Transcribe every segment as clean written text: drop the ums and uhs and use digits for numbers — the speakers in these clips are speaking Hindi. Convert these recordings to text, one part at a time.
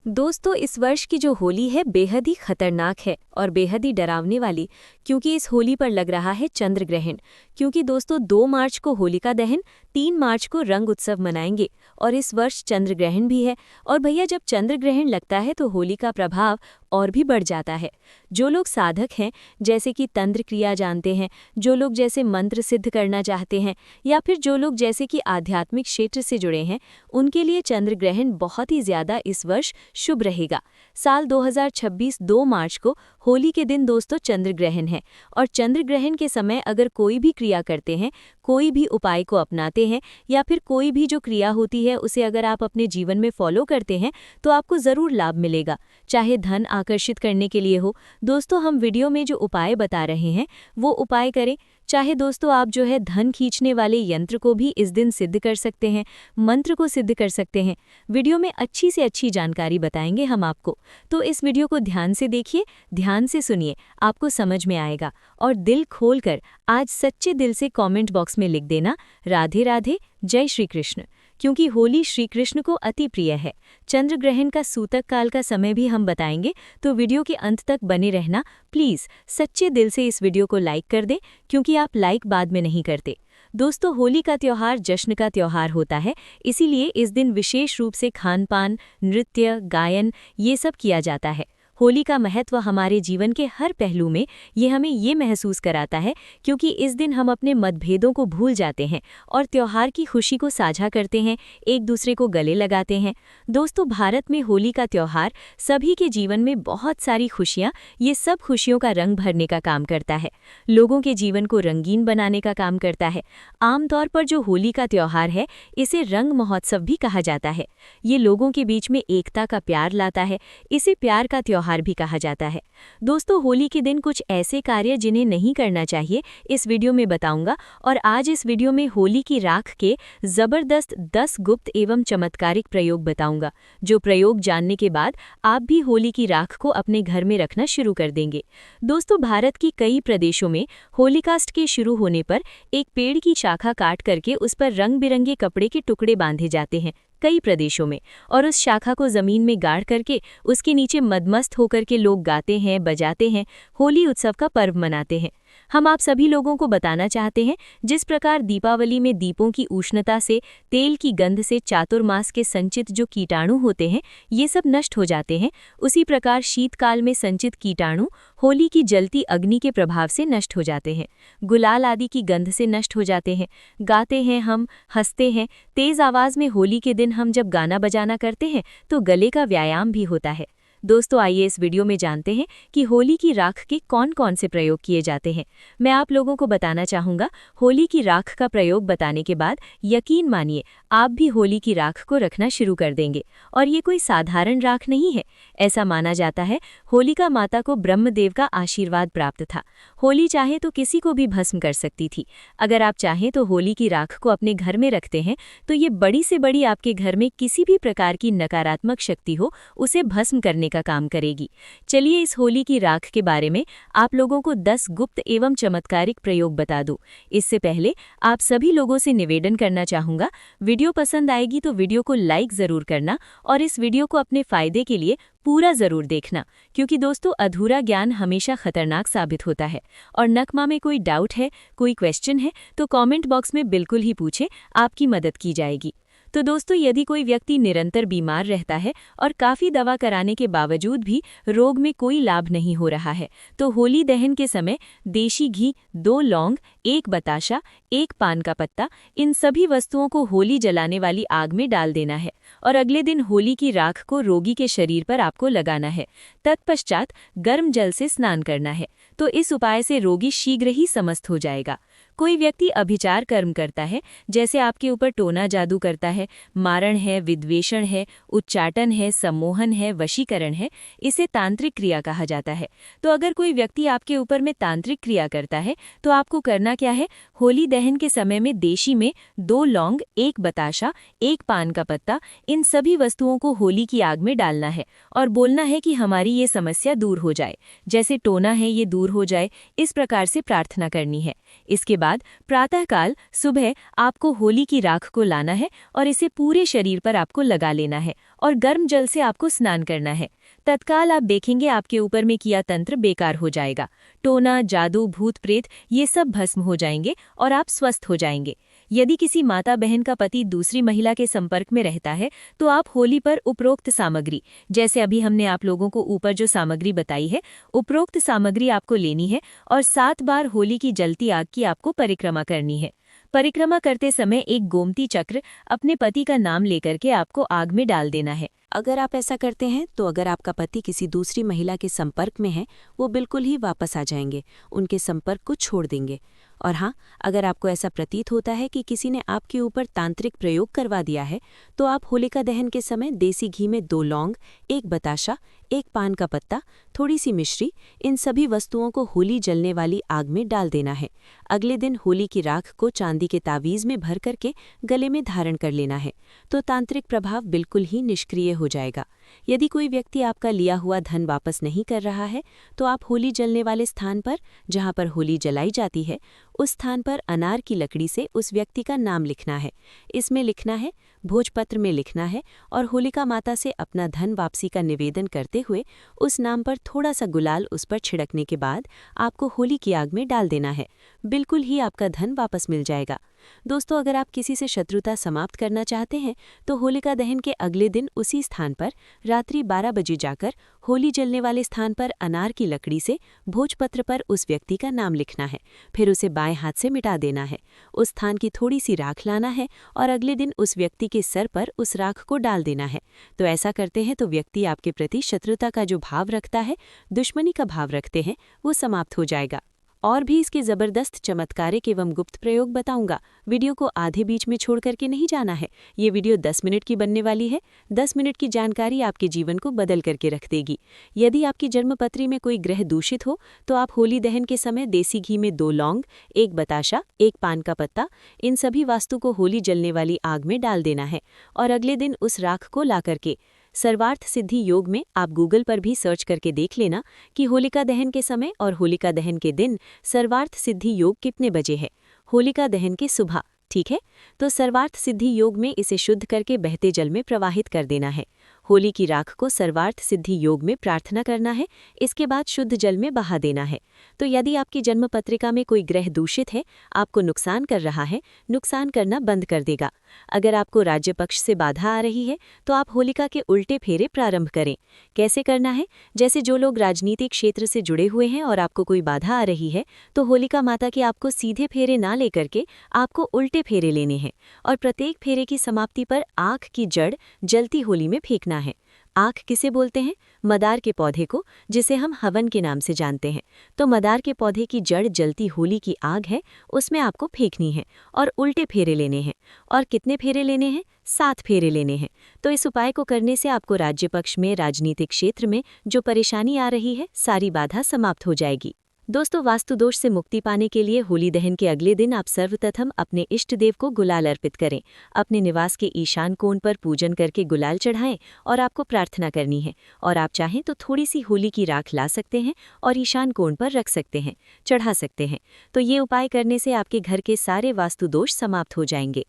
दोस्तों, इस वर्ष की जो होली है बेहद ही खतरनाक है और बेहद ही डरावने वाली, क्योंकि इस होली पर लग रहा है चंद्र ग्रहण। क्योंकि दोस्तों 2 मार्च को होलिका दहन, 3 मार्च को रंग उत्सव मनाएंगे और इस वर्ष चंद्र ग्रहण भी है। और भैया, जब चंद्र ग्रहण लगता है तो होली का प्रभाव और भी बढ़ जाता है। जो लोग साधक हैं, जैसे कि तंत्र क्रिया जानते हैं, जो लोग जैसे मंत्र सिद्ध करना चाहते हैं, या फिर जो लोग जैसे कि आध्यात्मिक क्षेत्र से जुड़े हैं, उनके लिए चंद्र ग्रहण बहुत ही ज्यादा इस वर्ष शुभ रहेगा। साल 2026 2 मार्च को होली के दिन दोस्तों चंद्र ग्रहण है। और चंद्र ग्रहण के समय अगर कोई भी क्रिया करते हैं, कोई भी उपाय को अपनाते हैं, या फिर कोई भी जो क्रिया होती है उसे अगर आप अपने जीवन में फॉलो करते हैं, तो आपको ज़रूर लाभ मिलेगा। चाहे धन आकर्षित करने के लिए हो, दोस्तों हम वीडियो में जो उपाय बता रहे हैं वो उपाय करें। चाहे दोस्तों आप जो है धन खींचने वाले यंत्र को भी इस दिन सिद्ध कर सकते हैं, मंत्र को सिद्ध कर सकते हैं। वीडियो में अच्छी से अच्छी जानकारी बताएंगे हम आपको, तो इस वीडियो को ध्यान से देखिए, ध्यान से सुनिए, आपको समझ में आएगा। और दिल खोलकर आज सच्चे दिल से कमेंट बॉक्स में लिख देना, राधे राधे, जय श्री कृष्ण। क्योंकि होली श्री कृष्ण को अति प्रिय है। चंद्र ग्रहण का सूतक काल का समय भी हम बताएंगे, तो वीडियो के अंत तक बने रहना। प्लीज़ सच्चे दिल से इस वीडियो को लाइक कर दें, क्योंकि आप लाइक बाद में नहीं करते। दोस्तों, होली का त्यौहार जश्न का त्यौहार होता है, इसीलिए इस दिन विशेष रूप से खान पान, नृत्य, गायन ये सब किया जाता है। होली का महत्व हमारे जीवन के हर पहलू में ये हमें ये महसूस कराता है, क्योंकि इस दिन हम अपने मतभेदों को भूल जाते हैं और त्यौहार की खुशी को साझा करते हैं, एक दूसरे को गले लगाते हैं। दोस्तों, भारत में होली का त्यौहार सभी के जीवन में बहुत सारी खुशियाँ, ये सब खुशियों का रंग भरने का काम करता है, लोगों के जीवन को रंगीन बनाने का काम करता है। आमतौर पर जो होली का त्यौहार है, इसे रंग महोत्सव भी कहा जाता है। ये लोगों के बीच में एकता का प्यार लाता है, इसे प्यार का त्यौहार भी कहा जाता है। दोस्तों, होली के दिन कुछ ऐसे कार्य जिन्हें नहीं करना चाहिए इस वीडियो में बताऊंगा। और आज इस वीडियो में होली की राख के जबरदस्त 10 गुप्त एवं चमत्कारिक प्रयोग बताऊंगा, जो प्रयोग जानने के बाद आप भी होली की राख को अपने घर में रखना शुरू कर देंगे। दोस्तों, भारत की कई प्रदेशों में होलिकास्ट के शुरू होने पर एक पेड़ की शाखा काट करके उस पर रंग बिरंगे कपड़े के टुकड़े बांधे जाते हैं कई प्रदेशों में, और उस शाखा को जमीन में गाड़ करके उसके नीचे मदमस्त होकर के लोग गाते हैं, बजाते हैं, होली उत्सव का पर्व मनाते हैं। हम आप सभी लोगों को बताना चाहते हैं, जिस प्रकार दीपावली में दीपों की उष्णता से, तेल की गंध से चातुर्मास के संचित जो कीटाणु होते हैं ये सब नष्ट हो जाते हैं, उसी प्रकार शीतकाल में संचित कीटाणु होली की जलती अग्नि के प्रभाव से नष्ट हो जाते हैं, गुलाल आदि की गंध से नष्ट हो जाते हैं। गाते हैं हम, हंसते हैं, तेज आवाज में होली के दिन हम जब गाना बजाना करते हैं तो गले का व्यायाम भी होता है। दोस्तों, आइए इस वीडियो में जानते हैं कि होली की राख के कौन कौन से प्रयोग किए जाते हैं। मैं आप लोगों को बताना चाहूँगा, होली की राख का प्रयोग बताने के बाद यकीन मानिए आप भी होली की राख को रखना शुरू कर देंगे। और ये कोई साधारण राख नहीं है। ऐसा माना जाता है होलिका माता को ब्रह्मदेव का आशीर्वाद प्राप्त था। होली चाहे तो किसी को भी भस्म कर सकती थी। अगर आप चाहें तो होली की राख को अपने घर में रखते हैं तो ये बड़ी से बड़ी आपके घर में किसी भी प्रकार की नकारात्मक शक्ति हो उसे भस्म करने का काम करेगी। चलिए इस होली की राख के बारे में आप लोगों को 10 गुप्त एवं चमत्कारिक प्रयोग बता दूं। इससे पहले आप सभी लोगों से निवेदन करना चाहूंगा, वीडियो पसंद आएगी तो वीडियो को लाइक जरूर करना और इस वीडियो को अपने फायदे के लिए पूरा जरूर देखना, क्योंकि दोस्तों अधूरा ज्ञान हमेशा खतरनाक साबित होता है। और नकमा में कोई डाउट है, कोई क्वेश्चन है तो कमेंट बॉक्स में बिल्कुल ही पूछे, आपकी मदद की जाएगी। तो दोस्तों, यदि कोई व्यक्ति निरंतर बीमार रहता है और काफ़ी दवा कराने के बावजूद भी रोग में कोई लाभ नहीं हो रहा है, तो होली दहन के समय देशी घी, 2 लौंग, 1 बताशा, 1 पान का पत्ता, इन सभी वस्तुओं को होली जलाने वाली आग में डाल देना है और अगले दिन होली की राख को रोगी के शरीर पर आपको लगाना है। तत्पश्चात गर्म जल से स्नान करना है। तो इस उपाय से रोगी शीघ्र ही समस्त हो जाएगा। कोई व्यक्ति अभिचार कर्म करता है, जैसे आपके ऊपर टोना जादू करता है, मारण है, विद्वेषण है, उच्चाटन है, सम्मोहन है, वशीकरण है, इसे तांत्रिक क्रिया कहा जाता है। तो अगर कोई व्यक्ति आपके ऊपर में तांत्रिक क्रिया करता है तो आपको करना क्या है, होली दहन के समय में देशी में 2 लौंग, 1 बताशा, 1 पान का पत्ता, इन सभी वस्तुओं को होली की आग में डालना है और बोलना है कि हमारी ये समस्या दूर हो जाए, जैसे टोना है ये दूर हो जाए, इस प्रकार से प्रार्थना करनी है। इसके बाद बाद प्रातःकाल सुबह आपको होली की राख को लाना है और इसे पूरे शरीर पर आपको लगा लेना है और गर्म जल से आपको स्नान करना है। तत्काल आप देखेंगे आपके ऊपर में किया तंत्र बेकार हो जाएगा। टोना, जादू, भूत प्रेत ये सब भस्म हो जाएंगे और आप स्वस्थ हो जाएंगे। यदि किसी माता बहन का पति दूसरी महिला के संपर्क में रहता है तो आप होली पर उपरोक्त सामग्री, जैसे अभी हमने आप लोगों को ऊपर जो सामग्री बताई है, उपरोक्त सामग्री आपको लेनी है और 7 बार होली की जलती आग की आपको परिक्रमा करनी है। परिक्रमा करते समय एक गोमती चक्र अपने पति का नाम लेकर के आपको आग में डाल देना है। अगर आप ऐसा करते हैं तो अगर आपका पति किसी दूसरी महिला के संपर्क में है वो बिल्कुल ही वापस आ जाएंगे, उनके संपर्क को छोड़ देंगे। और हाँ, अगर आपको ऐसा प्रतीत होता है कि किसी ने आपके ऊपर तांत्रिक प्रयोग करवा दिया है तो आप होलिका दहन के समय देसी घी में 2 लौंग, 1 बताशा, 1 पान का पत्ता, थोड़ी सी मिश्री, इन सभी वस्तुओं को होली जलने वाली आग में डाल देना है। अगले दिन होली की राख को चांदी के तावीज में भर करके गले में धारण कर लेना है तो तांत्रिक प्रभाव बिल्कुल ही निष्क्रिय हो जाएगा। यदि कोई व्यक्ति आपका लिया हुआ धन वापस नहीं कर रहा है तो आप होली जलने वाले स्थान पर, जहां पर होली जलाई जाती है, उस स्थान पर अनार की लकड़ी से उस व्यक्ति का नाम लिखना है। इसमें लिखना है, भोजपत्र में लिखना है और होलिका माता से अपना धन वापसी का निवेदन करते हुए उस नाम पर थोड़ा सा गुलाल उस पर छिड़कने के बाद आपको होली की आग में डाल देना है। बिल्कुल ही आपका धन वापस मिल जाएगा। दोस्तों, अगर आप किसी से शत्रुता समाप्त करना चाहते हैं तो होलिका दहन के अगले दिन उसी स्थान पर रात्रि 12 बजे जाकर होली जलने वाले स्थान पर अनार की लकड़ी से भोजपत्र पर उस व्यक्ति का नाम लिखना है, फिर उसे बाएं हाथ से मिटा देना है। उस स्थान की थोड़ी सी राख लाना है और अगले दिन उस व्यक्ति के सर पर उस राख को डाल देना है। तो ऐसा करते हैं तो व्यक्ति आपके प्रति शत्रुता का जो भाव रखता है, दुश्मनी का भाव रखते हैं, वो समाप्त हो जाएगा। और भी इसके ज़बरदस्त चमत्कारिक एवं गुप्त प्रयोग बताऊंगा। वीडियो को आधे बीच में छोड़ करके नहीं जाना है। ये वीडियो 10 मिनट की बनने वाली है। 10 मिनट की जानकारी आपके जीवन को बदल करके रख देगी। यदि आपकी जन्मपत्री में कोई ग्रह दूषित हो तो आप होली दहन के समय देसी घी में 2 लौंग, 1 बताशा, 1 पान का पत्ता, इन सभी वास्तु को होली जलने वाली आग में डाल देना है और अगले दिन उस राख को ला करके सर्वार्थ सिद्धि योग में आप गूगल पर भी सर्च करके देख लेना कि होलिका दहन के समय और होलिका दहन के दिन सर्वार्थ सिद्धि योग कितने बजे है। होलिका दहन के सुबह, ठीक है? तो सर्वार्थ सिद्धि योग में इसे शुद्ध करके बहते जल में प्रवाहित कर देना है। होली की राख को सर्वार्थ सिद्धि योग में प्रार्थना करना है, इसके बाद शुद्ध जल में बहा देना है। तो यदि आपकी जन्म पत्रिका में कोई ग्रह दूषित है, आपको नुकसान कर रहा है, नुकसान करना बंद कर देगा। अगर आपको राज्य पक्ष से बाधा आ रही है तो आप होलिका के उल्टे फेरे प्रारंभ करें। कैसे करना है? जैसे जो लोग राजनीतिक क्षेत्र से जुड़े हुए हैं और आपको कोई बाधा आ रही है तो होलिका माता के आपको सीधे फेरे ना लेकर के आपको उल्टे फेरे लेने हैं और प्रत्येक फेरे की समाप्ति पर आँख की जड़ जलती होली में फेंकना है। आँख किसे बोलते हैं? मदार के पौधे को, जिसे हम हवन के नाम से जानते हैं। तो मदार के पौधे की जड़ जलती होली की आग है, उसमें आपको फेंकनी है और उल्टे फेरे लेने हैं। और कितने फेरे लेने हैं? 7 फेरे लेने हैं। तो इस उपाय को करने से आपको राज्य पक्ष में, राजनीतिक क्षेत्र में जो परेशानी आ रही है, सारी बाधा समाप्त हो जाएगी। दोस्तों, वास्तु दोष से मुक्ति पाने के लिए होली दहन के अगले दिन आप सर्वप्रथम अपने इष्ट देव को गुलाल अर्पित करें। अपने निवास के ईशान कोण पर पूजन करके गुलाल चढ़ाएं और आपको प्रार्थना करनी है। और आप चाहें तो थोड़ी सी होली की राख ला सकते हैं और ईशान कोण पर रख सकते हैं, चढ़ा सकते हैं। तो ये उपाय करने से आपके घर के सारे वास्तु दोष समाप्त हो जाएंगे।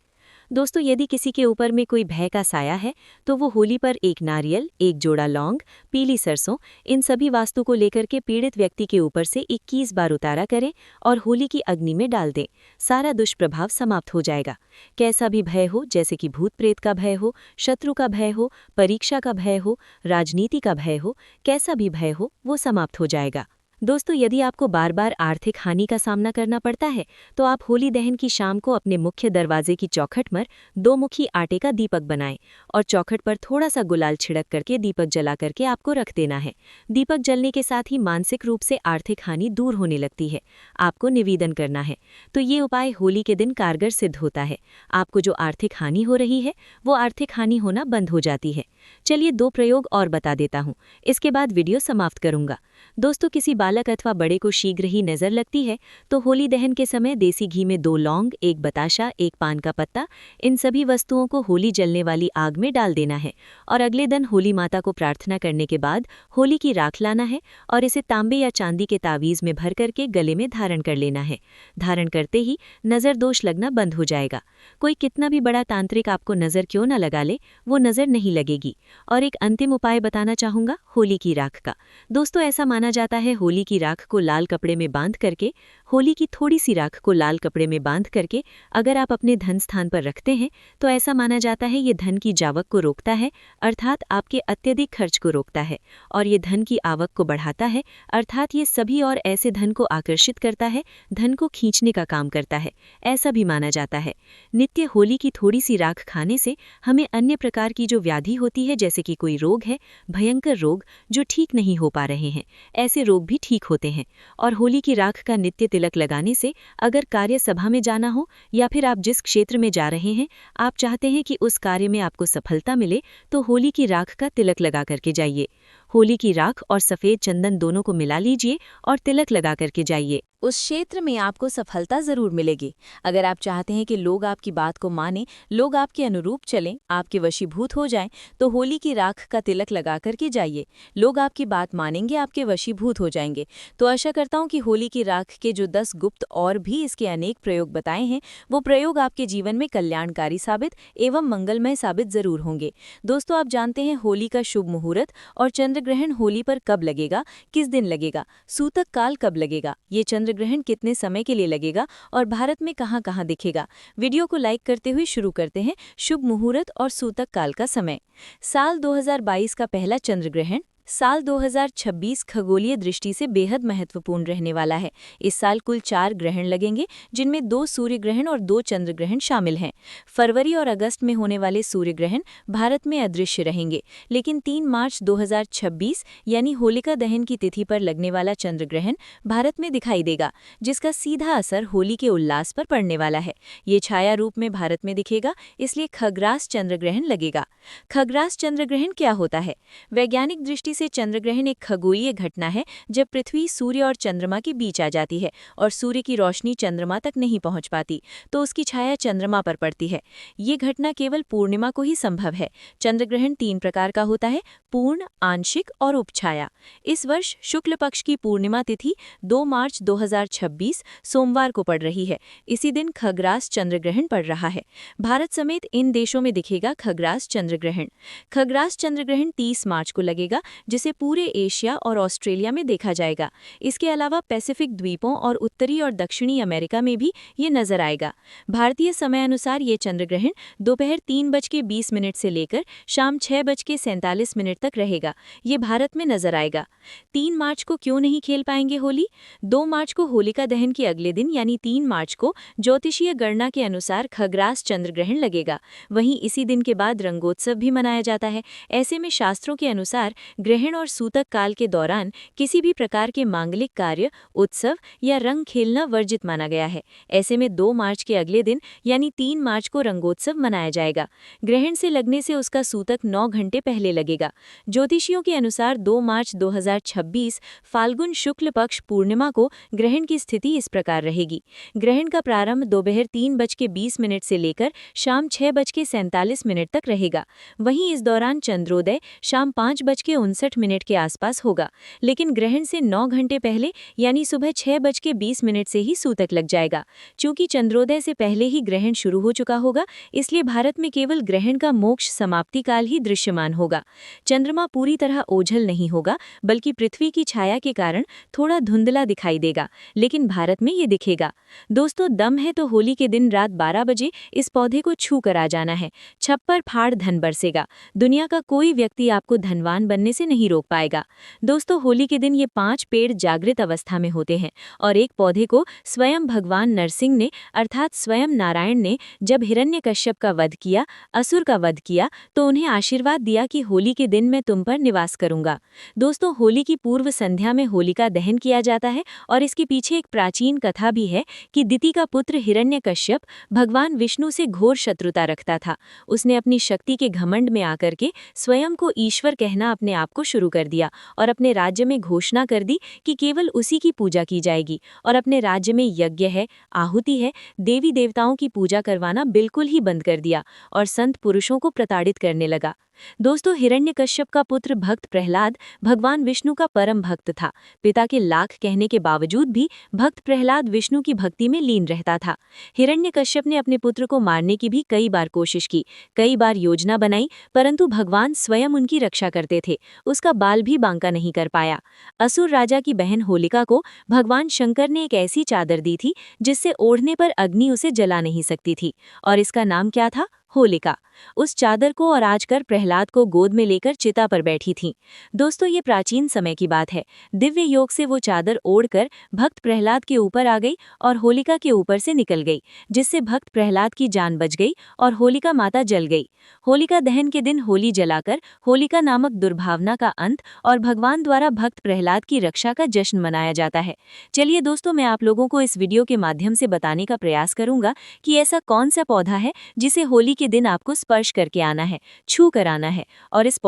दोस्तों, यदि किसी के ऊपर में कोई भय का साया है तो वो होली पर 1 नारियल, 1 जोड़ा लौंग, पीली सरसों, इन सभी वास्तु को लेकर के पीड़ित व्यक्ति के ऊपर से 21 बार उतारा करें और होली की अग्नि में डाल दें। सारा दुष्प्रभाव समाप्त हो जाएगा। कैसा भी भय हो, जैसे कि भूत प्रेत का भय हो, शत्रु का भय हो, परीक्षा का भय हो, राजनीति का भय हो, कैसा भी भय हो, वो समाप्त हो जाएगा। दोस्तों, यदि आपको बार बार आर्थिक हानि का सामना करना पड़ता है तो आप होली दहन की शाम को अपने मुख्य दरवाजे की चौखट पर 2 मुखी आटे का दीपक बनाएं और चौखट पर थोड़ा सा गुलाल छिड़क करके दीपक जला करके आपको रख देना है। दीपक जलने के साथ ही मानसिक रूप से आर्थिक हानि दूर होने लगती है। आपको निवेदन करना है। तो ये उपाय होली के दिन कारगर सिद्ध होता है। आपको जो आर्थिक हानि हो रही है वो आर्थिक हानि होना बंद हो जाती है। चलिए 2 प्रयोग और बता देता हूँ, इसके बाद वीडियो समाप्त करूंगा। दोस्तों, किसी बालक अथवा बड़े को शीघ्र ही नजर लगती है तो होली दहन के समय देसी घी में 2 लौंग, 1 बताशा, 1 पान का पत्ता, इन सभी वस्तुओं को होली जलने वाली आग में डाल देना है और अगले दिन होली माता को प्रार्थना करने के बाद होली की राख लाना है और इसे तांबे या चांदी के तावीज में भर करके गले में धारण कर लेना है। धारण करते ही नजर दोष लगना बंद हो जाएगा। कोई कितना भी बड़ा तांत्रिक आपको नजर क्यों न लगा ले, वो नजर नहीं लगेगी। और एक अंतिम उपाय बताना चाहूंगा होली की राख का। दोस्तों, ऐसा माना जाता है होली की राख को लाल कपड़े में बांध करके, होली की थोड़ी सी राख को लाल कपड़े में बांध करके अगर आप अपने धन स्थान पर रखते हैं तो ऐसा माना जाता है ये धन की जावक को रोकता है, अर्थात आपके अत्यधिक खर्च को रोकता है, और ये धन की आवक को बढ़ाता है, अर्थात ये सभी और ऐसे धन को आकर्षित करता है, धन को खींचने का काम करता है, ऐसा भी माना जाता है। नित्य होली की थोड़ी सी राख खाने से हमें अन्य प्रकार की जो व्याधि होती है, जैसे कि कोई रोग है, भयंकर रोग जो ठीक नहीं हो पा रहे हैं, ऐसे रोग भी ठीक होते हैं। और होली की राख का नित्य तिलक लगाने से अगर कार्य सभा में जाना हो या फिर आप जिस क्षेत्र में जा रहे हैं आप चाहते हैं कि उस कार्य में आपको सफलता मिले तो होली की राख का तिलक लगा करके जाइए। होली की राख और सफेद चंदन दोनों को मिला लीजिए और तिलक लगा करके जाइए। उस क्षेत्र में आपको सफलता जरूर मिलेगी। अगर आप चाहते हैं कि लोग आपकी बात को मानें, लोग आपके अनुरूप चलें, आपके वशीभूत हो जाएं, तो होली की राख का तिलक लगा करके जाइए। लोग आपकी बात मानेंगे, आपके वशीभूत हो जाएंगे। तो आशा करता हूं कि होली की राख के जो 10 गुप्त और भी इसके अनेक प्रयोग बताए हैं, वो प्रयोग आपके जीवन में कल्याणकारी साबित एवं मंगलमय साबित जरूर होंगे। दोस्तों, आप जानते हैं होली का शुभ मुहूर्त और चंद्र ग्रहण होली पर कब लगेगा, किस दिन लगेगा, सूतक काल कब लगेगा, ये चंद्र ग्रहण कितने समय के लिए लगेगा और भारत में कहां कहां दिखेगा। वीडियो को लाइक करते हुए शुरू करते हैं शुभ मुहूर्त और सूतक काल का समय। साल 2022 का पहला चंद्र ग्रहण साल 2026 खगोलीय दृष्टि से बेहद महत्वपूर्ण रहने वाला है। इस साल कुल 4 ग्रहण लगेंगे, जिनमें 2 सूर्य ग्रहण और 2 चंद्र ग्रहण शामिल हैं। फरवरी और अगस्त में होने वाले सूर्य ग्रहण भारत में अदृश्य रहेंगे, लेकिन 3 मार्च 2026 यानी होलिका दहन की तिथि पर लगने वाला चंद्र ग्रहण भारत में दिखाई देगा, जिसका सीधा असर होली के उल्लास पर पड़ने वाला है। ये छाया रूप में भारत में दिखेगा, इसलिए खग्रास चंद्र ग्रहण लगेगा। खग्रास चंद्र ग्रहण क्या होता है? वैज्ञानिक दृष्टि से चंद्रग्रहण एक खगोलीय घटना है जब पृथ्वी सूर्य और चंद्रमा के बीच आ जाती है और सूर्य की रोशनी चंद्रमा तक नहीं पहुंच पाती, तो उसकी छाया चंद्रमा पर पड़ती है। ये घटना केवल पूर्णिमा को ही संभव है। चंद्रग्रहण 3 प्रकार का होता है: पूर्ण, आंशिक और उपछाया। इस वर्ष शुक्ल पक्ष की पूर्णिमा तिथि 2 मार्च 2026 सोमवार को पड़ रही है। इसी दिन खग्रास चंद्रग्रहण पड़ रहा है। भारत समेत इन देशों में दिखेगा खग्रास चंद्रग्रहण। खग्रास चंद्रग्रहण 30 मार्च को लगेगा, जिसे पूरे एशिया और ऑस्ट्रेलिया में देखा जाएगा। इसके अलावा पैसिफिक द्वीपों और उत्तरी और दक्षिणी अमेरिका में भी ये नजर आएगा। भारतीय समय अनुसार ये चंद्रग्रहण दोपहर 3:20 से लेकर शाम 6:47 तक रहेगा। ये भारत में नजर आएगा। 3 मार्च को क्यों नहीं खेल पाएंगे होली? 2 मार्च को होलिका दहन के अगले दिन यानी 3 मार्च को ज्योतिषीय गणना के अनुसार खग्रास चंद्रग्रहण लगेगा। वहीं इसी दिन के बाद रंगोत्सव भी मनाया जाता है। ऐसे में शास्त्रों के अनुसार ग्रहण और सूतक काल के दौरान किसी भी प्रकार के मांगलिक कार्य, उत्सव या रंग खेलना वर्जित माना गया है। ऐसे में 2 मार्च के अगले दिन यानी 3 मार्च को रंगोत्सव मनाया जाएगा। ग्रहण से लगने से उसका सूतक 9 घंटे पहले लगेगा। ज्योतिषियों के अनुसार 2 मार्च 2026 फाल्गुन शुक्ल पक्ष पूर्णिमा को ग्रहण की स्थिति इस प्रकार रहेगी। ग्रहण का प्रारंभ दोपहर 3:20 से लेकर शाम 6:47 तक रहेगा। वहीं इस दौरान चंद्रोदय शाम 5:59 के आसपास होगा, लेकिन ग्रहण से 9 घंटे पहले यानी सुबह 6:20 से ही सूतक लग जाएगा। चूंकि चंद्रोदय से पहले ही ग्रहण शुरू हो चुका होगा, इसलिए भारत में केवल ग्रहण का मोक्ष समाप्ति काल ही दृश्यमान होगा। चंद्रमा पूरी तरह ओझल नहीं होगा, बल्कि पृथ्वी की छाया के कारण थोड़ा धुंधला दिखाई देगा, लेकिन भारत में ये दिखेगा। दोस्तों, दम है तो होली के दिन रात 12 बजे इस पौधे को छू कर आ जाना है। छप्पर फाड़ धन बरसेगा। दुनिया का कोई व्यक्ति आपको धनवान बनने से नहीं रोक पाएगा। दोस्तों, होली के दिन ये 5 पेड़ जागृत अवस्था में होते हैं और एक पौधे को स्वयं भगवान नरसिंह ने अर्थात स्वयं नारायण ने जब हिरण्यकश्यप का वध किया, असुर का वध किया, तो उन्हें आशीर्वाद दिया कि होली के दिन मैं तुम पर निवास करूंगा। दोस्तों, होली की पूर्व संध्या में होलिका दहन किया जाता है और इसके पीछे एक प्राचीन कथा भी है कि दिति का पुत्र हिरण्यकश्यप भगवान विष्णु से घोर शत्रुता रखता था। उसने अपनी शक्ति के घमंड में आकर के स्वयं को ईश्वर कहना अपने आप को को शुरू कर दिया और अपने राज्य में घोषणा कर दी कि केवल उसी की पूजा की जाएगी और अपने राज्य में यज्ञ है, आहुति है, देवी देवताओं की पूजा करवाना बिल्कुल ही बंद कर दिया और संत पुरुषों को प्रताड़ित करने लगा। दोस्तों, हिरण्यकश्यप का पुत्र भक्त प्रहलाद भगवान विष्णु का परम भक्त था। पिता के लाख कहने के बावजूद भी भक्त प्रहलाद विष्णु की भक्ति में लीन रहता था। हिरण्यकश्यप ने अपने पुत्र को मारने की भी कई बार कोशिश की, कई बार योजना बनाई, परंतु भगवान स्वयं उनकी रक्षा करते थे। उसका बाल भी बांका नहीं कर पाया। असुर राजा की बहन होलिका को भगवान शंकर ने एक ऐसी चादर दी थी जिससे ओढ़ने पर अग्नि उसे जला नहीं सकती थी, और इसका नाम क्या था? होलिका। उस चादर को और आज कर प्रहलाद को गोद में लेकर चिता पर बैठी थीं। दोस्तों, ये प्राचीन समय की बात है। दिव्य योग से वो चादर ओढ़कर भक्त प्रहलाद के ऊपर आ गई और होलिका के ऊपर से निकल गई, जिससे भक्त प्रहलाद की जान बच गई और होलिका माता जल गई। होलिका दहन के दिन होली जलाकर होलिका नामक दुर्भावना का अंत और भगवान द्वारा भक्त प्रहलाद की रक्षा का जश्न मनाया जाता है। चलिए दोस्तों, मैं आप लोगों को इस वीडियो के माध्यम से बताने का प्रयास करूंगा कि ऐसा कौन सा पौधा है जिसे होली के दिन आपको स्पर्श करके आना है, छू कर आना है, और इस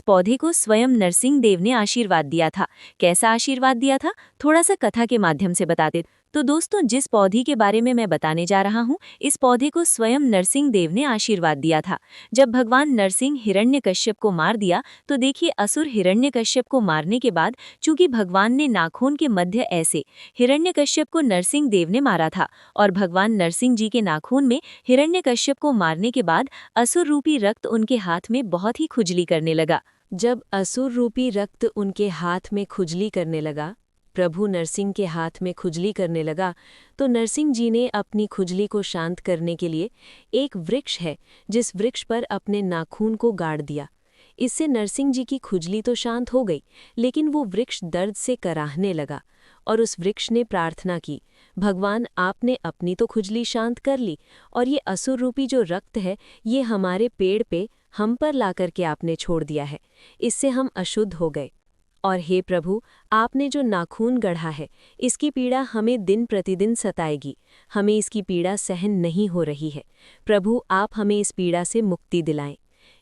पौधे को स्वयं नरसिंह देव ने आशीर्वाद दिया था। कैसा आशीर्वाद दिया था, थोड़ा सा कथा के माध्यम से बताते। तो दोस्तों, जिस पौधे के बारे में मैं बताने जा रहा हूँ, इस पौधे को स्वयं नरसिंह देव ने आशीर्वाद दिया था। जब भगवान नरसिंह हिरण्यकश्यप को मार दिया तो देखिए, असुर हिरण्यकश्यप को मारने के बाद चूंकि भगवान ने नाखून के मध्य ऐसे हिरण्यकश्यप को नरसिंह देव ने मारा था, और भगवान नरसिंह जी के नाखून में हिरण्यकश्यप को मारने के बाद असुर रूपी रक्त उनके हाथ में बहुत ही खुजली करने लगा। जब असुर रूपी रक्त उनके हाथ में खुजली करने लगा, प्रभु नरसिंह के हाथ में खुजली करने लगा, तो नरसिंह जी ने अपनी खुजली को शांत करने के लिए एक वृक्ष है जिस वृक्ष पर अपने नाखून को गाड़ दिया। इससे नरसिंह जी की खुजली तो शांत हो गई, लेकिन वो वृक्ष दर्द से कराहने लगा और उस वृक्ष ने प्रार्थना की, भगवान आपने अपनी तो खुजली शांत कर ली, और ये असुर रूपी जो रक्त है ये हमारे पेड़ पे हम पर ला करके आपने छोड़ दिया है, इससे हम अशुद्ध हो गए। और हे प्रभु, आपने जो नाखून गढ़ा है इसकी पीड़ा हमें दिन प्रतिदिन सताएगी, हमें इसकी पीड़ा सहन नहीं हो रही है। प्रभु, आप हमें इस पीड़ा से मुक्ति दिलाएं।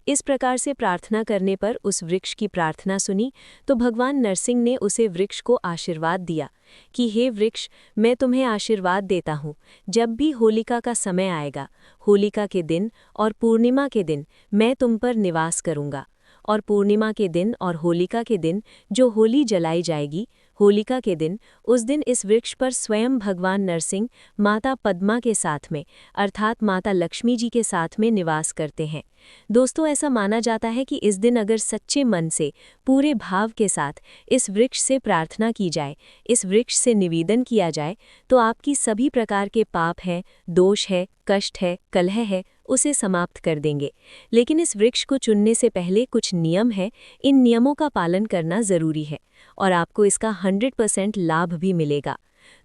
इस प्रकार से प्रार्थना करने पर उस वृक्ष की प्रार्थना सुनी तो भगवान नरसिंह ने उसे वृक्ष को आशीर्वाद दिया कि हे वृक्ष, मैं तुम्हें आशीर्वाद देता हूँ, जब भी होलिका का समय आएगा, होलिका के दिन और पूर्णिमा के दिन मैं तुम पर निवास करूँगा। और पूर्णिमा के दिन और होलिका के दिन जो होली जलाई जाएगी, होलिका के दिन, उस दिन इस वृक्ष पर स्वयं भगवान नरसिंह माता पद्मा के साथ में अर्थात माता लक्ष्मी जी के साथ में निवास करते हैं। दोस्तों, ऐसा माना जाता है कि इस दिन अगर सच्चे मन से पूरे भाव के साथ इस वृक्ष से प्रार्थना की जाए, इस वृक्ष से निवेदन किया जाए, तो आपकी सभी प्रकार के पाप हैं, दोष है, कष्ट है, कलह है, उसे समाप्त कर देंगे। लेकिन इस वृक्ष को चुनने से पहले कुछ नियम है, इन नियमों का पालन करना जरूरी है और आपको इसका 100% लाभ भी मिलेगा।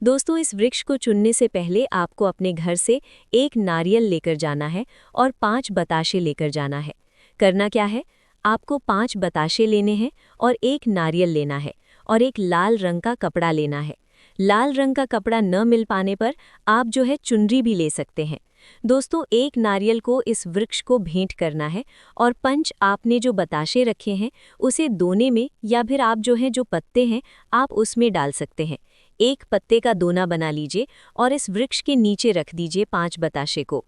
दोस्तों, इस वृक्ष को चुनने से पहले आपको अपने घर से एक नारियल लेकर जाना है और 5 बताशे लेकर जाना है। करना क्या है, आपको 5 बताशे लेने हैं और एक नारियल लेना है और एक लाल रंग का कपड़ा लेना है। लाल रंग का कपड़ा न मिल पाने पर आप जो है चुनरी भी ले सकते हैं। दोस्तों, एक नारियल को इस वृक्ष को भेंट करना है और 5 आपने जो बताशे रखे हैं उसे दोने में या फिर आप जो है जो पत्ते हैं आप उसमें डाल सकते हैं। एक पत्ते का दोना बना लीजिए और इस वृक्ष के नीचे रख दीजिए 5 बताशे को,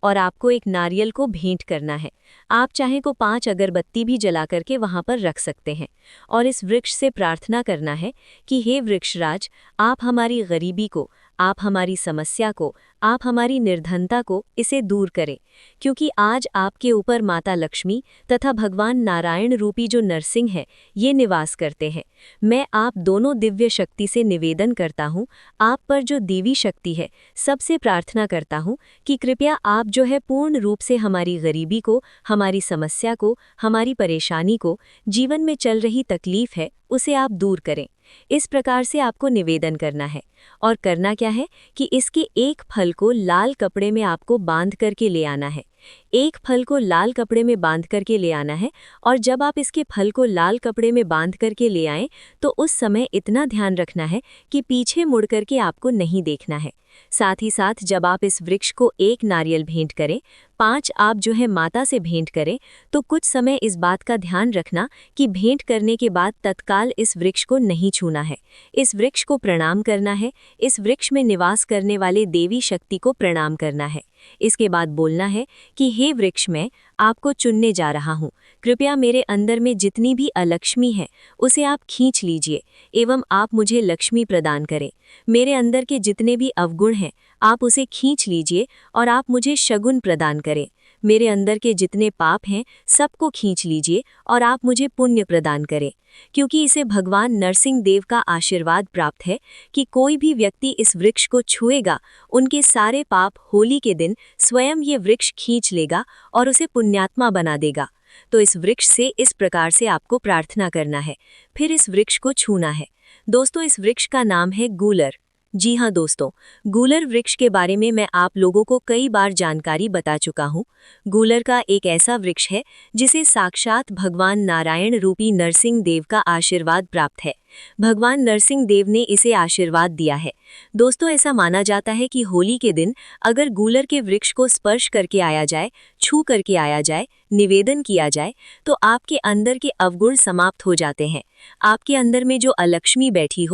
और आपको एक नारियल को भेंट करना है। आप चाहें को 5 अगरबत्ती भी जला करके वहां पर रख सकते हैं और इस वृक्ष से प्रार्थना करना है कि हे वृक्षराज, आप हमारी गरीबी को, आप हमारी समस्या को, आप हमारी निर्धनता को इसे दूर करें, क्योंकि आज आपके ऊपर माता लक्ष्मी तथा भगवान नारायण रूपी जो नरसिंह है ये निवास करते हैं। मैं आप दोनों दिव्य शक्ति से निवेदन करता हूँ, आप पर जो देवी शक्ति है सबसे प्रार्थना करता हूँ कि कृपया आप जो है पूर्ण रूप से हमारी गरीबी को, हमारी समस्या को, हमारी परेशानी को, जीवन में चल रही तकलीफ है उसे आप दूर करें। इस प्रकार से आपको निवेदन करना है और करना क्या है कि इसके एक फल को लाल कपड़े में आपको बांध करके ले आना है। एक फल को लाल कपड़े में बांध करके ले आना है और जब आप इसके फल को लाल कपड़े में बांध करके ले आएं तो उस समय इतना ध्यान रखना है कि पीछे मुड़ करके आपको नहीं देखना है। साथ ही साथ जब आप इस वृक्ष को 1 नारियल भेंट करें, 5 आप जो है माता से भेंट करें, तो कुछ समय इस बात का ध्यान रखना कि भेंट करने के बाद तत्काल इस वृक्ष को नहीं छूना है। इस वृक्ष को प्रणाम करना है, इस वृक्ष में निवास करने वाले देवी शक्ति को प्रणाम करना है। इसके बाद बोलना है कि हे वृक्ष, मैं आपको चुनने जा रहा हूँ, कृपया मेरे अंदर में जितनी भी अलक्ष्मी है उसे आप खींच लीजिए एवं आप मुझे लक्ष्मी प्रदान करें। मेरे अंदर के जितने भी अवगुण हैं आप उसे खींच लीजिए और आप मुझे शगुन प्रदान करें। मेरे अंदर के जितने पाप हैं सबको खींच लीजिए और आप मुझे पुण्य प्रदान करें। क्योंकि इसे भगवान नरसिंह देव का आशीर्वाद प्राप्त है कि कोई भी व्यक्ति इस वृक्ष को छुएगा, उनके सारे पाप होली के दिन स्वयं ये वृक्ष खींच लेगा और उसे पुण्यात्मा बना देगा। तो इस वृक्ष से इस प्रकार से आपको प्रार्थना करना है, फिर इस वृक्ष को छूना है। दोस्तों, इस वृक्ष का नाम है गूलर। जी हाँ दोस्तों, गूलर वृक्ष के बारे में मैं आप लोगों को कई बार जानकारी बता चुका हूँ। गूलर का एक ऐसा वृक्ष है जिसे साक्षात भगवान नारायण रूपी नरसिंह देव का आशीर्वाद प्राप्त है। भगवान नरसिंह देव ने इसे आशीर्वाद दिया है। दोस्तों, ऐसा माना जाता है कि होली के दिन अगर गूलर के वृक्ष को स्पर्श करके आया जाए, छू करके आया जाए, निवेदन किया जाए, तो आपके अंदर के अवगुण समाप्त हो जाते हैं। आपके अंदर में जो अलक्ष्मी बैठी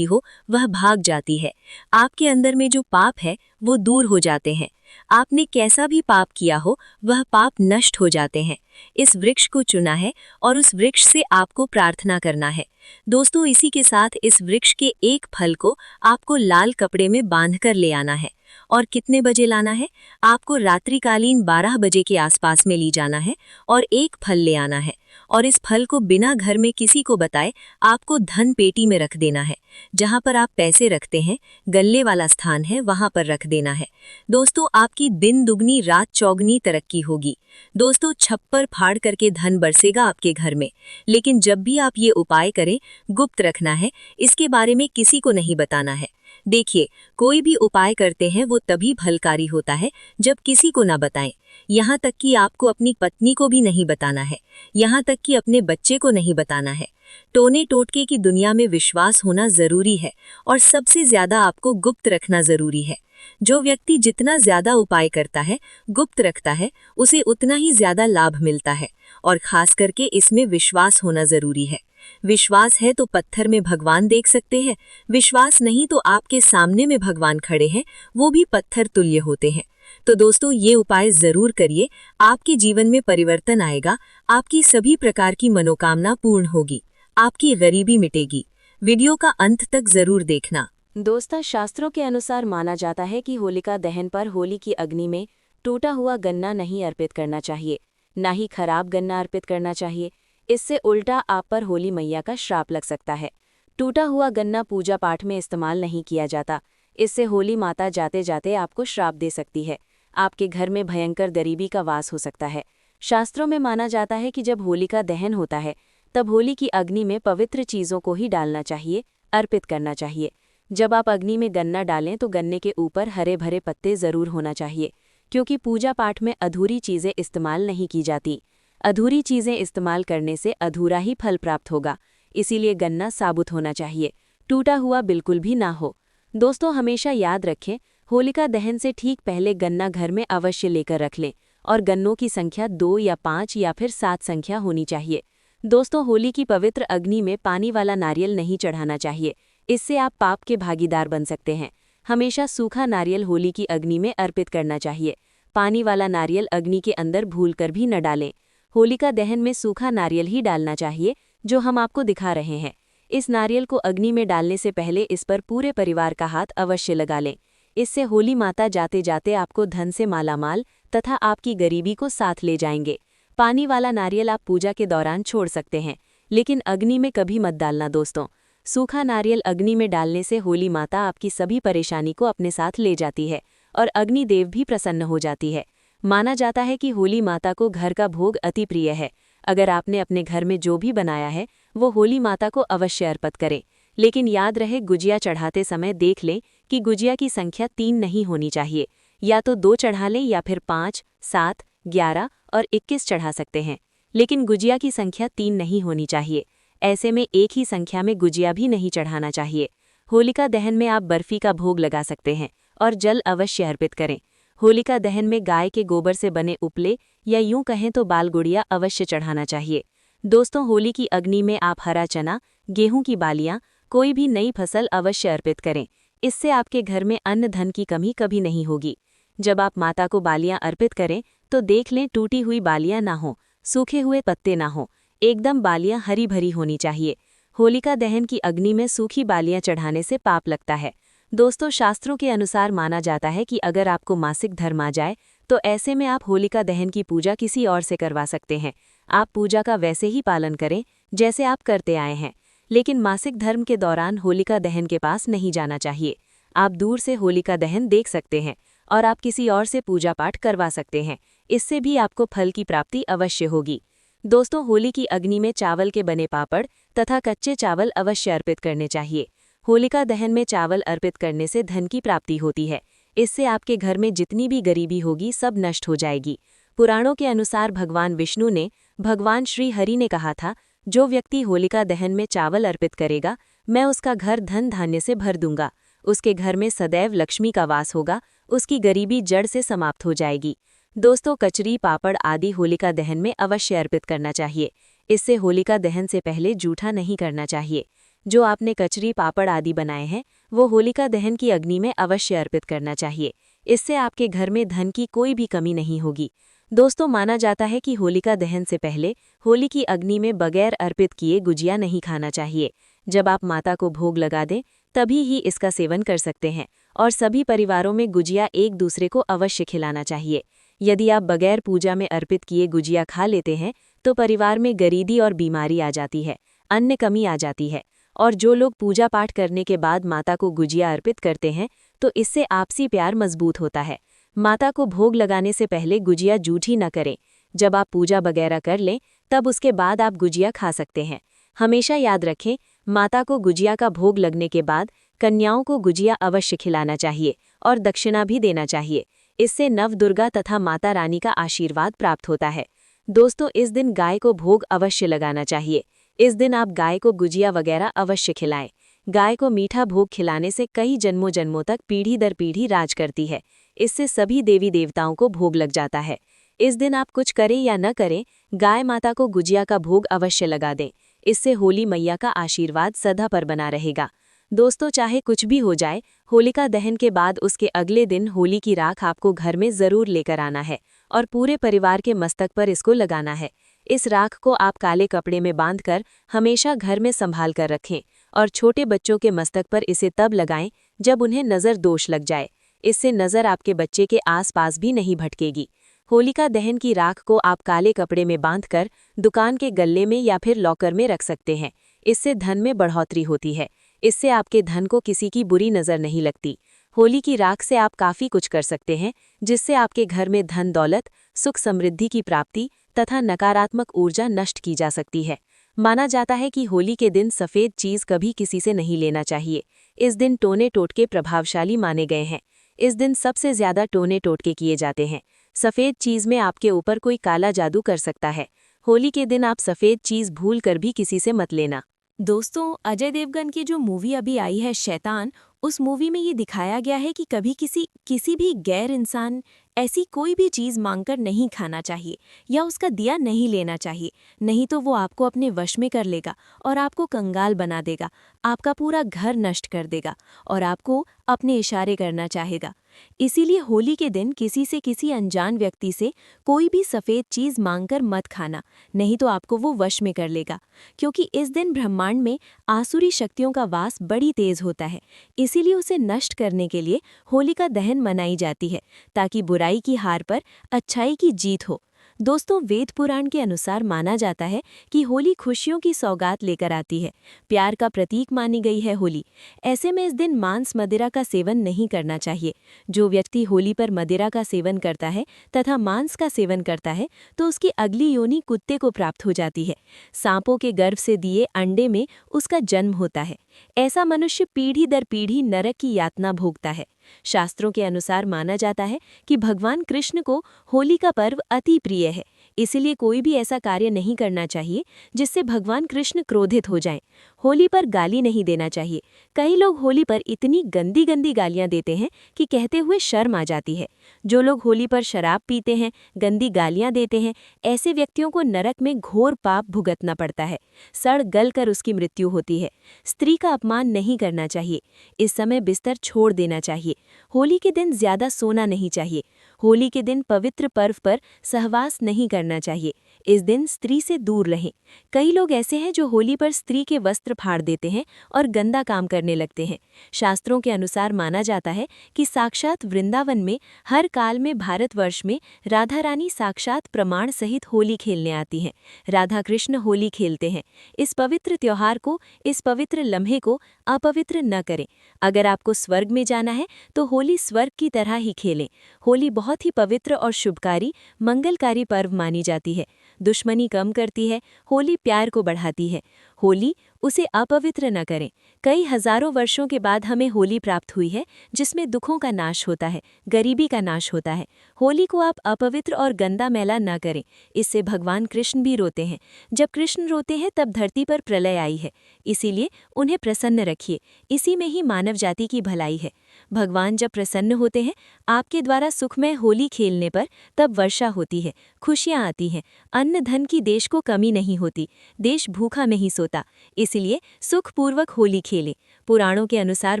हो वह भाग जाती है। आपके अंदर में जो पाप है वो दूर हो जाते हैं। आपने कैसा भी पाप किया हो वह पाप नष्ट हो जाते हैं। इस वृक्ष को चुना है और उस वृक्ष से आपको प्रार्थना करना है। दोस्तों, इसी के साथ इस वृक्ष के एक फल को आपको लाल कपड़े में बांधकर ले आना है। और कितने बजे लाना है? आपको रात्रिकालीन 12 बजे के आसपास में ली जाना है और एक फल ले आना है और इस फल को बिना घर में किसी को बताए आपको धन पेटी में रख देना है। जहां पर आप पैसे रखते हैं, गल्ले वाला स्थान है, वहां पर रख देना है। दोस्तों, आपकी दिन दुगनी रात चौगनी तरक्की होगी। दोस्तों, छप्पर फाड़ करके धन बरसेगा आपके घर में। लेकिन जब भी आप ये उपाय करें, गुप्त रखना है, इसके बारे में किसी को नहीं बताना है। देखिए, कोई भी उपाय करते हैं वो तभी फलकारी होता है जब किसी को ना बताएं। यहाँ तक कि आपको अपनी पत्नी को भी नहीं बताना है, यहाँ तक कि अपने बच्चे को नहीं बताना है। टोने टोटके की दुनिया में विश्वास होना जरूरी है और सबसे ज्यादा आपको गुप्त रखना जरूरी है। जो व्यक्ति जितना ज्यादा उपाय करता है, गुप्त रखता है, उसे उतना ही ज्यादा लाभ मिलता है और खास करके इसमें विश्वास होना जरूरी है। विश्वास है तो पत्थर में भगवान देख सकते हैं, विश्वास नहीं तो आपके सामने में भगवान खड़े हैं, वो भी पत्थर तुल्य होते हैं। तो दोस्तों, ये उपाय जरूर करिए, आपके जीवन में परिवर्तन आएगा, आपकी सभी प्रकार की मनोकामना पूर्ण होगी, आपकी गरीबी मिटेगी। वीडियो का अंत तक जरूर देखना। दोस्तों, शास्त्रों के अनुसार माना जाता है कि होलिका दहन पर होली की अग्नि में टूटा हुआ गन्ना नहीं अर्पित करना चाहिए, ना ही खराब गन्ना अर्पित करना चाहिए। इससे उल्टा आप पर होली मैया का श्राप लग सकता है। टूटा हुआ गन्ना पूजा पाठ में इस्तेमाल नहीं किया जाता। इससे होली माता जाते जाते आपको श्राप दे सकती है। आपके घर में भयंकर गरीबी का वास हो सकता है। शास्त्रों में माना जाता है कि जब होलिका दहन होता है तब होली की अग्नि में पवित्र चीज़ों को ही डालना चाहिए, अर्पित करना चाहिए। जब आप अग्नि में गन्ना डालें तो गन्ने के ऊपर हरे भरे पत्ते ज़रूर होना चाहिए, क्योंकि पूजा पाठ में अधूरी चीज़ें इस्तेमाल नहीं की जाती। अधूरी चीज़ें इस्तेमाल करने से अधूरा ही फल प्राप्त होगा। इसीलिए गन्ना साबुत होना चाहिए, टूटा हुआ बिल्कुल भी ना हो। दोस्तों, हमेशा याद रखें, होलिका दहन से ठीक पहले गन्ना घर में अवश्य लेकर रख लें और गन्नों की संख्या 2 या 5 या फिर 7 संख्या होनी चाहिए। दोस्तों, होली की पवित्र अग्नि में पानी वाला नारियल नहीं चढ़ाना चाहिए, इससे आप पाप के भागीदार बन सकते हैं। हमेशा सूखा नारियल होली की अग्नि में अर्पित करना चाहिए। पानी वाला नारियल अग्नि के अंदर भूलकर भी न डालें। होलिका दहन में सूखा नारियल ही डालना चाहिए, जो हम आपको दिखा रहे हैं। इस नारियल को अग्नि में डालने से पहले इस पर पूरे परिवार का हाथ अवश्य लगा लें। इससे होली माता जाते जाते आपको धन से मालामाल तथा आपकी गरीबी को साथ ले जाएंगे। पानी वाला नारियल आप पूजा के दौरान छोड़ सकते हैं, लेकिन अग्नि में कभी मत डालना दोस्तों। सूखा नारियल अग्नि में डालने से होली माता आपकी सभी परेशानी को अपने साथ ले जाती है और अग्निदेव भी प्रसन्न हो जाती है। माना जाता है कि होली माता को घर का भोग अति प्रिय है। अगर आपने अपने घर में जो भी बनाया है वो होली माता को अवश्य अर्पित करें, लेकिन याद रहे गुजिया चढ़ाते समय देख लें कि गुजिया की संख्या 3 नहीं होनी चाहिए। या तो 2 चढ़ा लें या फिर 5, 7, 11 और 21 चढ़ा सकते हैं। लेकिन गुजिया की संख्या 3 नहीं होनी चाहिए। ऐसे में एक ही संख्या में गुजिया भी नहीं चढ़ाना चाहिए। होलिका दहन में आप बर्फी का भोग लगा सकते हैं और जल अवश्य अर्पित करें। होलिका दहन में गाय के गोबर से बने उपले या यूं कहें तो बालगुड़िया अवश्य चढ़ाना चाहिए। दोस्तों, होली की अग्नि में आप हरा चना, गेहूं की बालियां, कोई भी नई फसल अवश्य अर्पित करें। इससे आपके घर में अन्न धन की कमी कभी नहीं होगी। जब आप माता को बालियां अर्पित करें तो देख लें टूटी हुई बालियां ना हो, सूखे हुए पत्ते ना हो, एकदम बालियां हरी भरी होनी चाहिए। होलिका दहन की अग्नि में सूखी बालियां चढ़ाने से पाप लगता है। दोस्तों, शास्त्रों के अनुसार माना जाता है कि अगर आपको मासिक धर्म आ जाए तो ऐसे में आप होलिका दहन की पूजा किसी और से करवा सकते हैं। आप पूजा का वैसे ही पालन करें जैसे आप करते आए हैं, लेकिन मासिक धर्म के दौरान होलिका दहन के पास नहीं जाना चाहिए। आप दूर से होलिका दहन देख सकते हैं और आप किसी और से पूजा पाठ करवा सकते हैं। इससे भी आपको फल की प्राप्ति अवश्य होगी। दोस्तों, होली की अग्नि में चावल के बने पापड़ तथा कच्चे चावल अवश्य अर्पित करने चाहिए। होलिका दहन में चावल अर्पित करने से धन की प्राप्ति होती है। इससे आपके घर में जितनी भी गरीबी होगी सब नष्ट हो जाएगी। पुराणों के अनुसार भगवान विष्णु ने भगवान श्री हरि ने कहा था, जो व्यक्ति होलिका दहन में चावल अर्पित करेगा, मैं उसका घर धन धान्य से भर दूंगा। उसके घर में सदैव लक्ष्मी का वास होगा, उसकी गरीबी जड़ से समाप्त हो जाएगी। दोस्तों, कचरी, पापड़ आदि होलिका दहन में अवश्य अर्पित करना चाहिए। इससे होलिका दहन से पहले जूठा नहीं करना चाहिए। जो आपने कचरी, पापड़ आदि बनाए हैं वो होलिका दहन की अग्नि में अवश्य अर्पित करना चाहिए। इससे आपके घर में धन की कोई भी कमी नहीं होगी। दोस्तों, माना जाता है कि होलिका दहन से पहले होली की अग्नि में बगैर अर्पित किए गुजिया नहीं खाना चाहिए। जब आप माता को भोग लगा दें तभी ही इसका सेवन कर सकते हैं और सभी परिवारों में गुजिया एक दूसरे को अवश्य खिलाना चाहिए। यदि आप बगैर पूजा में अर्पित किए गुजिया खा लेते हैं तो परिवार में गरीबी और बीमारी आ जाती है, अन्न कमी आ जाती है। और जो लोग पूजा पाठ करने के बाद माता को गुजिया अर्पित करते हैं तो इससे आपसी प्यार मजबूत होता है। माता को भोग लगाने से पहले गुजिया जूठी न करें। जब आप पूजा वगैरह कर लें तब उसके बाद आप गुजिया खा सकते हैं। हमेशा याद रखें, माता को गुजिया का भोग लगने के बाद कन्याओं को गुजिया अवश्य खिलाना चाहिए और दक्षिणा भी देना चाहिए। इससे नवदुर्गा तथा माता रानी का आशीर्वाद प्राप्त होता है। दोस्तों, इस दिन गाय को भोग अवश्य लगाना चाहिए। इस दिन आप गाय को गुजिया वगैरह अवश्य खिलाएं। गाय को मीठा भोग खिलाने से कई जन्मों जन्मों तक पीढ़ी दर पीढ़ी राज करती है। इससे सभी देवी देवताओं को भोग लग जाता है। इस दिन आप कुछ करें या न करें, गाय माता को गुजिया का भोग अवश्य लगा दें। इससे होली मैया का आशीर्वाद सदा पर बना रहेगा। दोस्तों, चाहे कुछ भी हो जाए, होलिका दहन के बाद उसके अगले दिन होली की राख आपको घर में जरूर लेकर आना है और पूरे परिवार के मस्तक पर इसको लगाना है। इस राख को आप काले कपड़े में बांधकर हमेशा घर में संभाल कर रखें और छोटे बच्चों के मस्तक पर इसे तब लगाएं जब उन्हें नज़र दोष लग जाए। इससे नज़र आपके बच्चे के आसपास भी नहीं भटकेगी। होलिका दहन की राख को आप काले कपड़े में बांधकर दुकान के गल्ले में या फिर लॉकर में रख सकते हैं। इससे धन में बढ़ोतरी होती है। इससे आपके धन को किसी की बुरी नज़र नहीं लगती। होली की राख से आप काफ़ी कुछ कर सकते हैं, जिससे आपके घर में धन दौलत, सुख समृद्धि की प्राप्ति तथा नकारात्मक ऊर्जा नष्ट की जा सकती है। माना जाता है कि होली के दिन सफ़ेद चीज़ कभी किसी से नहीं लेना चाहिए। इस दिन टोने टोटके प्रभावशाली माने गए हैं। इस दिन सबसे ज़्यादा टोने टोटके किए जाते हैं। सफ़ेद चीज़ में आपके ऊपर कोई काला जादू कर सकता है। होली के दिन आप सफ़ेद चीज़ भूल कर भी किसी से मत लेना। दोस्तों, अजय देवगन की जो मूवी अभी आई है शैतान, उस मूवी में ये दिखाया गया है कि कभी किसी भी गैर इंसान ऐसी कोई भी चीज़ मांगकर नहीं खाना चाहिए या उसका दिया नहीं लेना चाहिए। नहीं तो वो आपको अपने वश में कर लेगा और आपको कंगाल बना देगा, आपका पूरा घर नष्ट कर देगा और आपको अपने इशारे करना चाहेगा। इसीलिए होली के दिन किसी अनजान व्यक्ति से कोई भी सफ़ेद चीज़ मांगकर मत खाना, नहीं तो आपको वो वश में कर लेगा। क्योंकि इस दिन ब्रह्मांड में आसुरी शक्तियों का वास बड़ी तेज होता है। इसीलिए उसे नष्ट करने के लिए होलिका दहन मनाई जाती है, ताकि बुराई की हार पर अच्छाई की जीत हो। दोस्तों, वेद पुराण के अनुसार माना जाता है कि होली खुशियों की सौगात लेकर आती है। प्यार का प्रतीक मानी गई है होली। ऐसे में इस दिन मांस मदिरा का सेवन नहीं करना चाहिए। जो व्यक्ति होली पर मदिरा का सेवन करता है तथा मांस का सेवन करता है तो उसकी अगली योनि कुत्ते को प्राप्त हो जाती है। सांपों के गर्भ से दिए अंडे में उसका जन्म होता है। ऐसा मनुष्य पीढ़ी दर पीढ़ी नरक की यातना भोगता है। शास्त्रों के अनुसार माना जाता है कि भगवान कृष्ण को होली का पर्व अति प्रिय है, इसलिए कोई भी ऐसा कार्य नहीं करना चाहिए जिससे भगवान कृष्ण क्रोधित हो जाएं। होली पर गाली नहीं देना चाहिए। कई लोग होली पर इतनी गंदी गंदी गालियां देते हैं कि कहते हुए शर्म आ जाती है। जो लोग होली पर शराब पीते हैं, गंदी गालियां देते हैं, ऐसे व्यक्तियों को नरक में घोर पाप भुगतना पड़ता है। सड़ गल कर उसकी मृत्यु होती है। स्त्री का अपमान नहीं करना चाहिए। इस समय बिस्तर छोड़ देना चाहिए। होली के दिन ज्यादा सोना नहीं चाहिए। होली के दिन पवित्र पर्व पर सहवास नहीं करना चाहिए। इस दिन स्त्री से दूर रहें। कई लोग ऐसे हैं जो होली पर स्त्री के वस्त्र फाड़ देते हैं और गंदा काम करने लगते हैं। शास्त्रों के अनुसार माना जाता है कि साक्षात वृंदावन में हर काल में भारतवर्ष में राधा रानी साक्षात प्रमाण सहित होली खेलने आती हैं। राधा कृष्ण होली खेलते हैं। इस पवित्र त्योहार को, इस पवित्र लम्हे को अपवित्र न करें। अगर आपको स्वर्ग में जाना है तो होली स्वर्ग की तरह ही खेलें। होली बहुत ही पवित्र और शुभकारी, मंगलकारी पर्व मानी जाती है। दुश्मनी कम करती है, होली प्यार को बढ़ाती है। होली उसे अपवित्र न करें। कई हजारों वर्षों के बाद हमें होली प्राप्त हुई है, जिसमें दुखों का नाश होता है, गरीबी का नाश होता है। होली को आप अपवित्र और गंदा मैला न करें। इससे भगवान कृष्ण भी रोते हैं। जब कृष्ण रोते हैं तब धरती पर प्रलय आई है, इसीलिए उन्हें प्रसन्न रखिए। इसी में ही मानव जाति की भलाई है। भगवान जब प्रसन्न होते हैं आपके द्वारा सुखमय होली खेलने पर, तब वर्षा होती है, खुशियाँ आती हैं, अन्न धन की देश को कमी नहीं होती, देश भूखा नहीं सोता। इसलिए सुखपूर्वक होली खेलें। पुराणों के अनुसार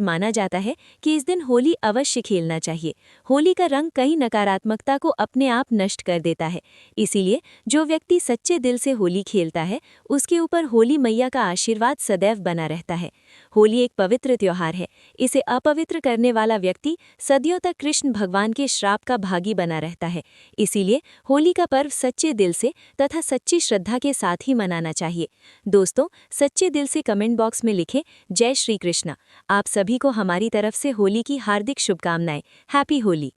माना जाता है कि इस दिन होली अवश्य खेलना चाहिए। होली का रंग कई नकारात्मकता को अपने आप नष्ट कर देता है। इसीलिए जो व्यक्ति सच्चे दिल से होली खेलता है उसके ऊपर होली मैया का आशीर्वाद सदैव बना रहता है। होली एक पवित्र त्योहार है। इसे अपवित्र करने वाला व्यक्ति सदियों तक कृष्ण भगवान के श्राप का भागी बना रहता है। इसीलिए होली का पर्व सच्चे दिल से तथा सच्ची श्रद्धा के साथ ही मनाना चाहिए। दोस्तों, सच्चे दिल से कमेंट बॉक्स में लिखें जय श्री कृष्णा। आप सभी को हमारी तरफ से होली की हार्दिक शुभकामनाएं। हैप्पी होली।